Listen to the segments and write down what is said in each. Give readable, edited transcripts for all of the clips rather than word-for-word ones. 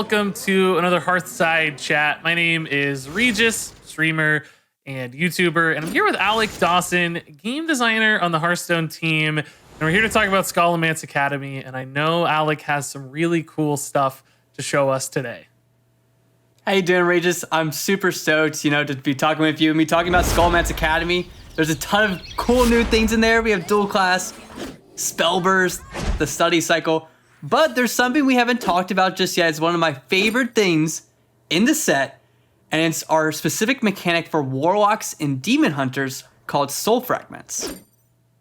welcome to another Hearthside chat. My name is Regis, streamer and YouTuber, and I'm here with Alec Dawson, game designer on the Hearthstone team, and we're here to talk about Scholomance Academy, and I know Alec has some really cool stuff to show us today. How you doing, Regis? I'm super stoked, to be talking with you and me talking about Scholomance Academy. There's a ton of cool new things in there. We have dual class, spell burst, the study cycle, but there's something we haven't talked about just yet. It's one of my favorite things in the set, and it's our specific mechanic for warlocks and demon hunters called soul fragments.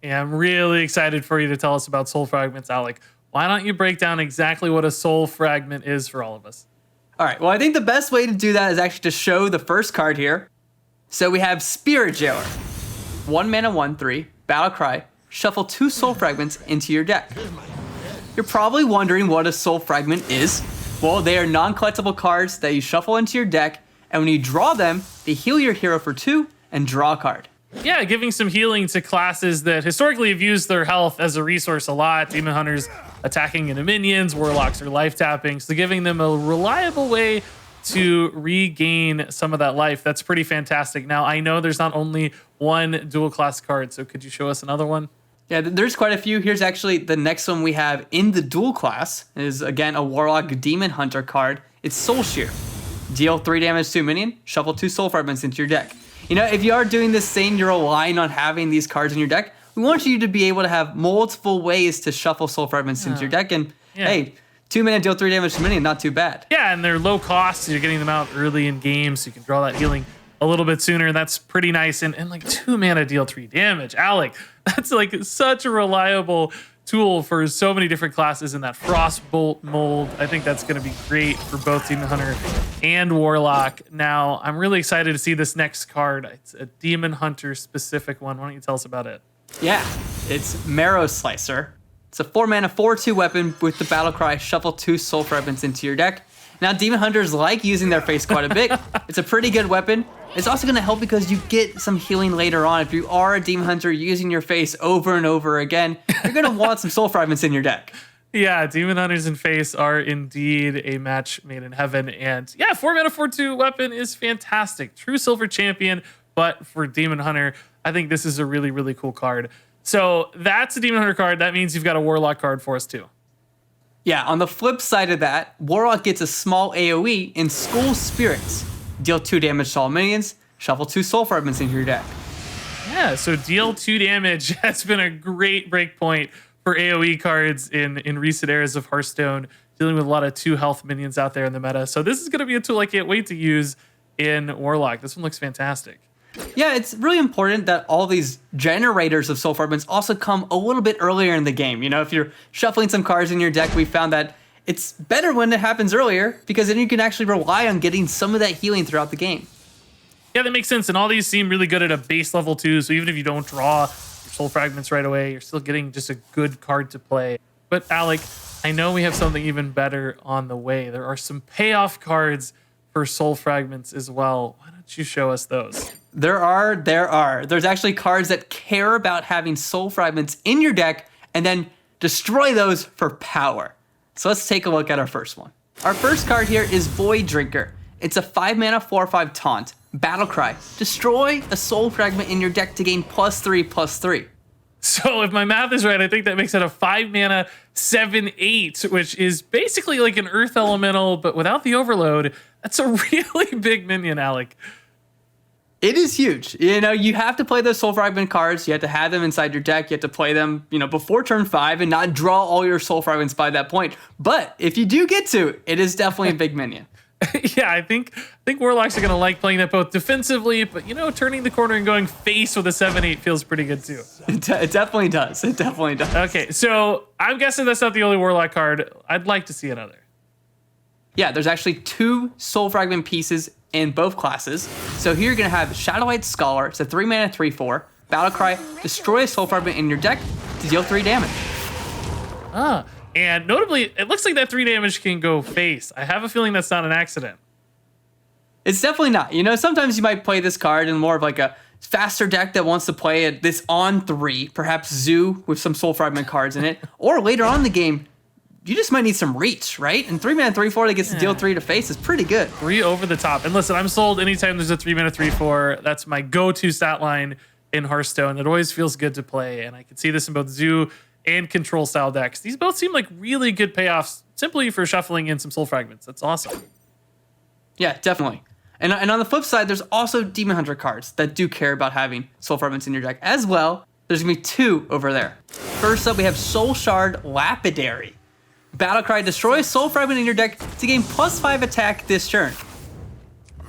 Yeah, I'm really excited for you to tell us about soul fragments, Alec. Why don't you break down exactly what a soul fragment is for all of us? All right, well, I think the best way to do that is actually to show the first card here. So we have Spirit Jailer. 1 mana, 1/3, battle cry, shuffle 2 soul fragments into your deck. You're probably wondering what a soul fragment is. Well, they are non-collectible cards that you shuffle into your deck, and when you draw them, they heal your hero for 2 and draw a card. Yeah, giving some healing to classes that historically have used their health as a resource a lot. Demon hunters attacking into minions, warlocks are life tapping, so giving them a reliable way to regain some of that life. That's pretty fantastic. Now, I know there's not only one dual class card, so could you show us another one? Yeah, there's quite a few. Here's actually the next one we have in the dual class. It is, again, a warlock demon hunter card. It's Soul Shear. Deal 3 damage to a minion, shuffle 2 soul fragments into your deck. If you are doing this thing, you're relying on having these cards in your deck, we want you to be able to have multiple ways to shuffle soul fragments into your deck. And hey, 2 mana, deal 3 damage to a minion, not too bad. Yeah, and they're low cost, so you're getting them out early in game, so you can draw that healing a little bit sooner. That's pretty nice. And like 2 mana, deal 3 damage. Alec, that's like such a reliable tool for so many different classes in that Frostbolt mold. I think that's going to be great for both Demon Hunter and Warlock. Now, I'm really excited to see this next card. It's a Demon Hunter specific one. Why don't you tell us about it? Yeah, it's Marrow Slicer. It's a 4 mana, 4/2 weapon with the battle cry, shuffle 2 soul fragments into your deck. Now, demon hunters like using their face quite a bit. It's a pretty good weapon. It's also going to help because you get some healing later on. If you are a demon hunter using your face over and over again, you're going to want some soul fragments in your deck. Yeah, demon hunters in face are indeed a match made in heaven. And yeah, 4 mana, 4/2 weapon is fantastic. True silver champion, but for demon hunter, I think this is a really, really cool card. So that's a demon hunter card. That means you've got a warlock card for us too. Yeah, on the flip side of that, Warlock gets a small AoE in School Spirits. Deal 2 damage to all minions, shuffle 2 soul fragments into your deck. Yeah, so deal 2 damage has been a great breakpoint for AoE cards in recent eras of Hearthstone, dealing with a lot of 2 health minions out there in the meta. So this is going to be a tool I can't wait to use in Warlock. This one looks fantastic. Yeah, it's really important that all these generators of soul fragments also come a little bit earlier in the game. If you're shuffling some cards in your deck, we found that it's better when it happens earlier because then you can actually rely on getting some of that healing throughout the game. Yeah, that makes sense. And all these seem really good at a base level too. So even if you don't draw your soul fragments right away, you're still getting just a good card to play. But Alec, I know we have something even better on the way. There are some payoff cards for soul fragments as well. Why don't you show us those? There are. There's actually cards that care about having soul fragments in your deck and then destroy those for power. So let's take a look at our first one. Our first card here is Void Drinker. It's a 5 mana, 4/5 taunt. Battle cry. Destroy a soul fragment in your deck to gain +3/+3. So if my math is right, I think that makes it a 5 mana, 7/8, which is basically like an Earth Elemental, but without the overload. That's a really big minion, Alec. It is huge. You have to play those soul fragment cards. You have to have them inside your deck. You have to play them, before turn 5 and not draw all your soul fragments by that point. But if you do get to, it is definitely a big minion. Yeah, I think Warlocks are going to like playing that both defensively, but turning the corner and going face with a 7/8 feels pretty good too. It definitely does. It definitely does. Okay, so I'm guessing that's not the only Warlock card. I'd like to see another. Yeah, there's actually 2 soul fragment pieces in both classes. So here you're going to have Shadowlight Scholar. It's a 3 mana, 3/4. Battle cry, destroy a soul fragment in your deck to deal 3 damage. And notably, it looks like that 3 damage can go face. I have a feeling that's not an accident. It's definitely not. Sometimes you might play this card in more of like a faster deck that wants to play this on 3, perhaps Zoo with some soul fragment cards in it. Or later on in the game, you just might need some reach, right? And 3 mana 3/4 that gets to deal 3 to face is pretty good. 3 over the top. And listen, I'm sold anytime there's a 3 mana 3/4. That's my go-to stat line in Hearthstone. It always feels good to play, and I can see this in both Zoo and Control style decks. These both seem like really good payoffs simply for shuffling in some Soul Fragments. That's awesome. Yeah, definitely. And on the flip side, there's also Demon Hunter cards that do care about having Soul Fragments in your deck as well. There's gonna be 2 over there. First up, we have Soul Shard Lapidary. Battlecry, destroy a Soul Fragment in your deck to gain +5 attack this turn.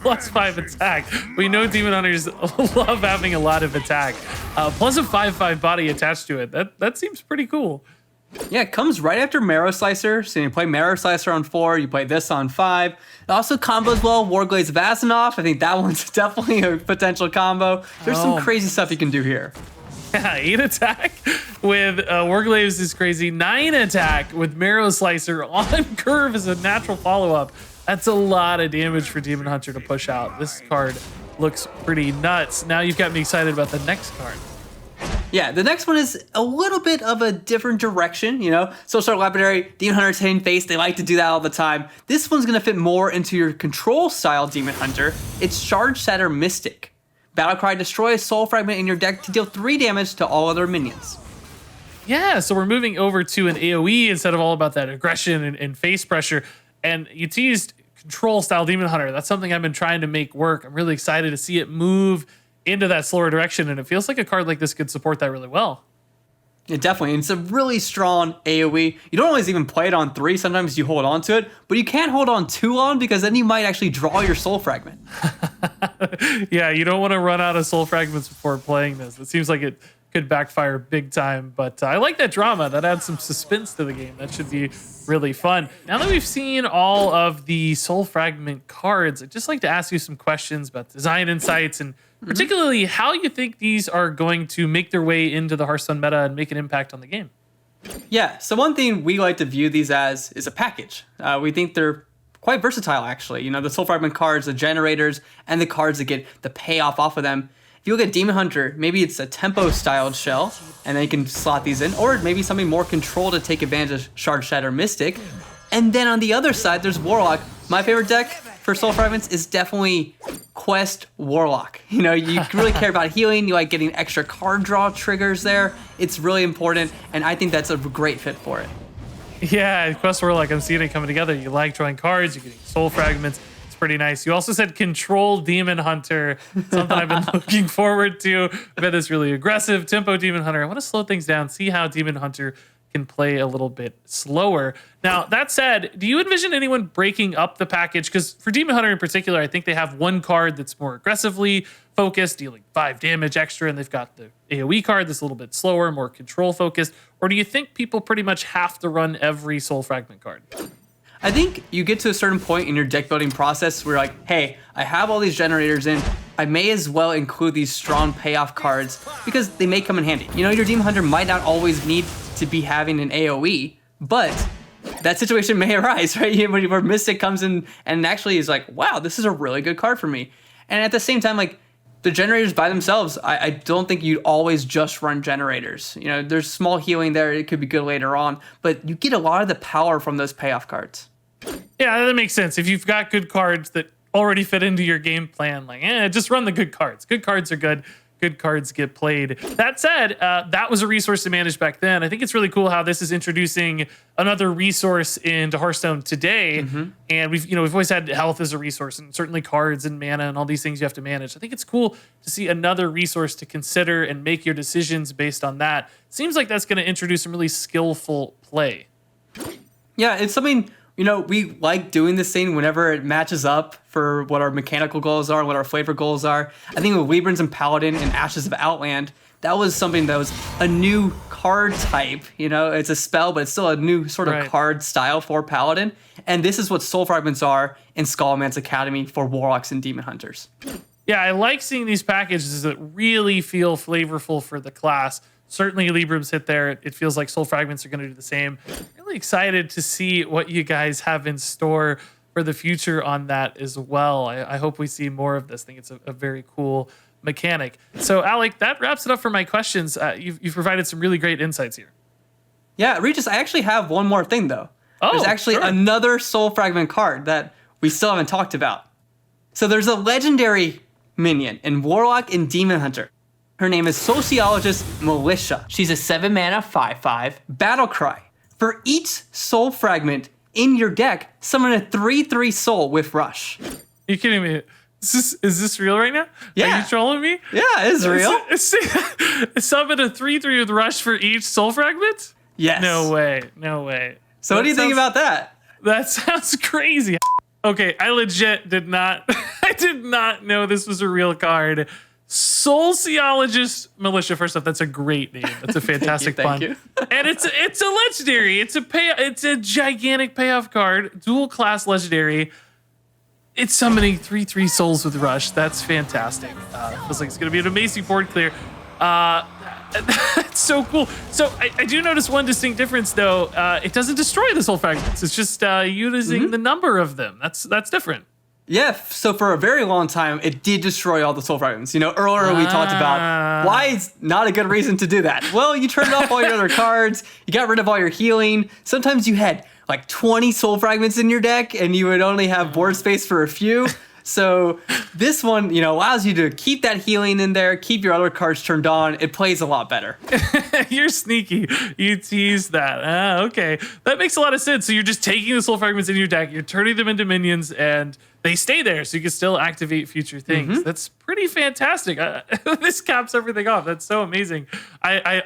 +5 attack. We know Demon Hunters love having a lot of attack. Plus a 5/5 body attached to it. That seems pretty cool. Yeah, it comes right after Marrow Slicer. So you play Marrow Slicer on 4, you play this on 5. It also combos well Warglaze Vasanov. I think that one's definitely a potential combo. There's some crazy stuff you can do here. Yeah, 8 attack with Warglaze is crazy. 9 attack with Marrow Slicer on curve is a natural follow-up. That's a lot of damage for Demon Hunter to push out. This card looks pretty nuts. Now you've got me excited about the next card. Yeah, the next one is a little bit of a different direction, you know? Soul Shard Lapidary, Demon Hunter's hitting face, they like to do that all the time. This one's gonna fit more into your control style Demon Hunter. It's Shard Shatter Mystic. Battlecry, destroy a Soul Fragment in your deck to deal 3 damage to all other minions. Yeah, so we're moving over to an AoE instead of all about that aggression and face pressure. And you teased control style Demon Hunter. That's something I've been trying to make work. I'm really excited to see it move into that slower direction, and it feels like a card like this could support that really well. Yeah, definitely. And it's a really strong AoE. You don't always even play it on 3. Sometimes you hold on to it, but you can't hold on too long because then you might actually draw your Soul Fragment. Yeah, you don't want to run out of Soul Fragments before playing this. It seems like it could backfire big time, but I like that drama. That adds some suspense to the game. That should be really fun. Now that we've seen all of the Soul Fragment cards, I'd just like to ask you some questions about design insights and particularly how you think these are going to make their way into the Hearthstone meta and make an impact on the game. Yeah, so one thing we like to view these as is a package. We think they're quite versatile, actually. You know, the Soul Fragment cards, the generators, and the cards that get the payoff off of them. If you look at Demon Hunter, maybe it's a tempo-styled shell, and then you can slot these in, or maybe something more control to take advantage of Shard Shatter Mystic. And then on the other side, there's Warlock. My favorite deck for Soul Fragments is definitely Quest Warlock. You know, you really care about healing, you like getting extra card draw triggers there. It's really important, and I think that's a great fit for it. Yeah, Quest Warlock, I'm seeing it coming together. You like drawing cards, you're getting Soul Fragments. Pretty nice. You also said control Demon Hunter, something I've been looking forward to. I bet it's really aggressive tempo Demon Hunter. I want to slow things down, see how Demon Hunter can play a little bit slower. Now, that said, do you envision anyone breaking up the package? Because for Demon Hunter in particular, I think they have one card that's more aggressively focused, dealing 5 damage extra, and they've got the AoE card that's a little bit slower, more control focused. Or do you think people pretty much have to run every Soul Fragment card? I think you get to a certain point in your deck building process where you're like, hey, I have all these generators in. I may as well include these strong payoff cards because they may come in handy. You know, your Demon Hunter might not always need to be having an AoE, but that situation may arise, right? Where Mystic comes in and actually is like, wow, this is a really good card for me. And at the same time, like, the generators by themselves, I don't think you'd always just run generators. You know, there's small healing there. It could be good later on, but you get a lot of the power from those payoff cards. Yeah, that makes sense. If you've got good cards that already fit into your game plan, like, just run the good cards. Good cards are good. Good cards get played. That said, that was a resource to manage back then. I think it's really cool how this is introducing another resource into Hearthstone today. And we've always had health as a resource, and certainly cards and mana and all these things you have to manage. I think it's cool to see another resource to consider and make your decisions based on that. Seems like that's going to introduce some really skillful play. Yeah, it's something. You know, we like doing this thing whenever it matches up for what our mechanical goals are, what our flavor goals are. I think with Weebrins and Paladin and Ashes of Outland, that was something that was a new card type. You know, it's a spell, but it's still a new sort of card style for Paladin. And this is what Soul Fragments are in Skullman's Academy for Warlocks and Demon Hunters. Yeah, I like seeing these packages that really feel flavorful for the class. Certainly Librams hit there. It feels like Soul Fragments are going to do the same. Really excited to see what you guys have in store for the future on that as well. I hope we see more of this. I think it's a very cool mechanic. So, Alec, that wraps it up for my questions. You've provided some really great insights here. Yeah, Regis, I actually have one more thing, though. there's actually another soul fragment card that we still haven't talked about. So there's a legendary minion in Warlock and Demon Hunter. Her name is Sociologist Militia. She's a 7-mana 5/5 battle cry. For each soul fragment in your deck, summon a 3/3 soul with Rush. Are you kidding me? Is this real right now? Yeah. Are you trolling me? Yeah, it's real. Summon a 3/3 with Rush for each soul fragment? Yes. No way. So what do you think about that? That sounds crazy. Okay, I legit did not know this was a real card. Sociologist Militia. First off, that's a great name. That's a fantastic Thank you. And it's a legendary. It's a gigantic payoff card. Dual class legendary. It's summoning 3/3 souls with Rush. That's fantastic. Feels like it's gonna be an amazing board clear. It's so cool. So I do notice one distinct difference though. It doesn't destroy the soul fragments. It's just using the number of them. That's different. Yeah, so for a very long time, it did destroy all the soul fragments. You know, earlier we talked about why it's not a good reason to do that. Well, you turned off all your other cards, you got rid of all your healing. Sometimes you had like 20 soul fragments in your deck and you would only have board space for a few. So this one, you know, allows you to keep that healing in there, keep your other cards turned on. It plays a lot better. You're sneaky. You tease that. Okay. That makes a lot of sense. So you're just taking the soul fragments in your deck, you're turning them into minions, and they stay there so you can still activate future things. That's pretty fantastic. This caps everything off. That's so amazing. I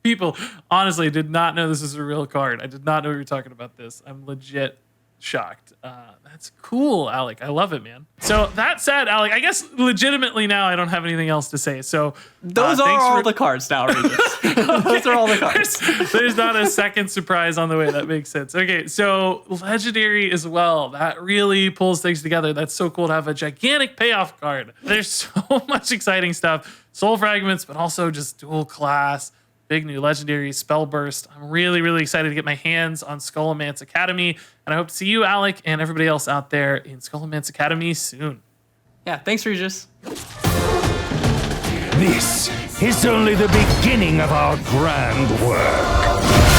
people honestly did not know this was a real card. I did not know we were talking about this. I'm legit shocked. That's cool, Alec. I love it, man. So that said, Alec, I guess legitimately now I don't have anything else to say. So those are all the cards now, Regis. Those are all the cards. There's not a second surprise on the way. That makes sense. Okay, so legendary as well. That really pulls things together. That's so cool to have a gigantic payoff card. There's so much exciting stuff. Soul fragments, but also just dual class. Big new legendary spell burst. I'm really, really excited to get my hands on Scholomance Academy, and I hope to see you, Alec, and everybody else out there in Scholomance Academy soon. Yeah, thanks, Regis. This is only the beginning of our grand work.